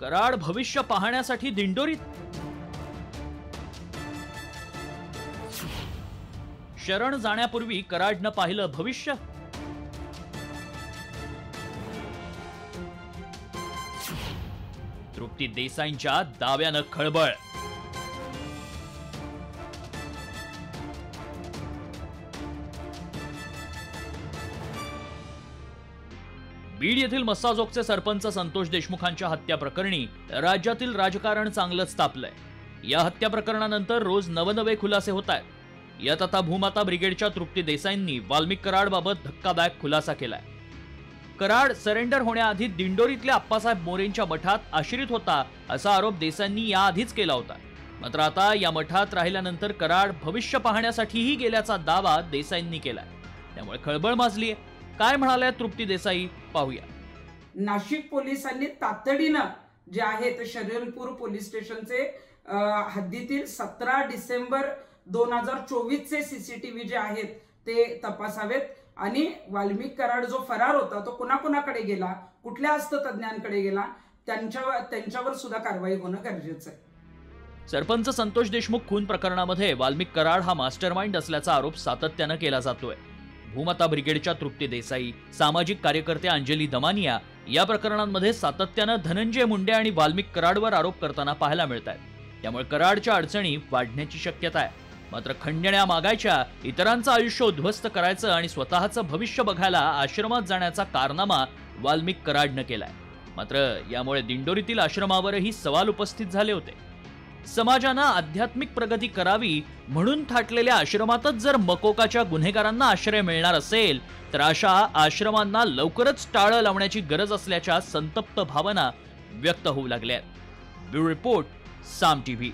कराड भविष्य पाहण्यासाठी दिंडोरीत. शरण जाण्यापूर्वी कराडनं पाहिलं भविष्य. तृप्ती देसाईंच्या दाव्यानं खळबळ. बीड येथील मस्साजोगचे सरपंच संतोष देशमुखांच्या हत्या प्रकरणी राज्यातील राजकारण चांगलंच तापलंय. या हत्या प्रकरणानंतर रोज नवनवे खुलासे होत आहेत. यात आता भूमाता ब्रिगेडच्या तृप्ती देसाईंनी वाल्मिक कराडबाबत धक्कादायक खुलासा केलाय. कराड सरेंडर होण्याआधी दिंडोरीतल्या आप्पासाहेब मोरेंच्या मठात आश्रित होता असा आरोप देसाईंनी याआधीच केला होता. मात्र आता या मठात राहिल्यानंतर कराड भविष्य पाहण्यासाठीही गेल्याचा दावा देसाईंनी केलाय. त्यामुळे खळबळ माजलीय. काय म्हणाल्या तृप्ती देसाई पाहूया. नाशिक पोलिसांनी तातडीनं जे आहे ते शरीरपूर पोलीस स्टेशनचे हद्दीतील 17 डिसेंबर 2024 चे सीसीटीव्ही जे आहेत ते तपासावेत आणि वाल्मिक कराड जो फरार होता तो कुणाकुणाकडे गेला, कुठल्या हस्ततज्ञांकडे गेला, त्यांच्यावर सुद्धा कारवाई होणं गरजेचं आहे. सरपंच संतोष देशमुख खून प्रकरणामध्ये वाल्मिक कराड हा मास्टरमाइंड असल्याचा आरोप सातत्यानं केला जातोय. भूमाता ब्रिगेडच्या तृप्ती देसाई, सामाजिक कार्यकर्ते अंजली दमानिया या प्रकरणांमध्ये सातत्यानं धनंजय मुंडे आणि वाल्मिक कराडवर आरोप करताना पाहायला मिळत आहेत. त्यामुळे कराडच्या अडचणी वाढण्याची शक्यता आहे. मात्र खंडण्या मागायच्या, इतरांचं आयुष्य उद्ध्वस्त करायचं आणि स्वतःचं भविष्य बघायला आश्रमात जाण्याचा कारनामा वाल्मिक कराडनं केलाय. मात्र यामुळे दिंडोरीतील आश्रमावरही सवाल उपस्थित झाले होते. समाजानं आध्यात्मिक प्रगती करावी म्हणून थाटलेल्या आश्रमातच जर मकोकाच्या गुन्हेगारांना आश्रय मिळणार असेल तर अशा आश्रमांना लवकरच टाळं लावण्याची गरज असल्याच्या संतप्त भावना व्यक्त होऊ लागल्या. ब्युरो रिपोर्ट, साम टीव्ही.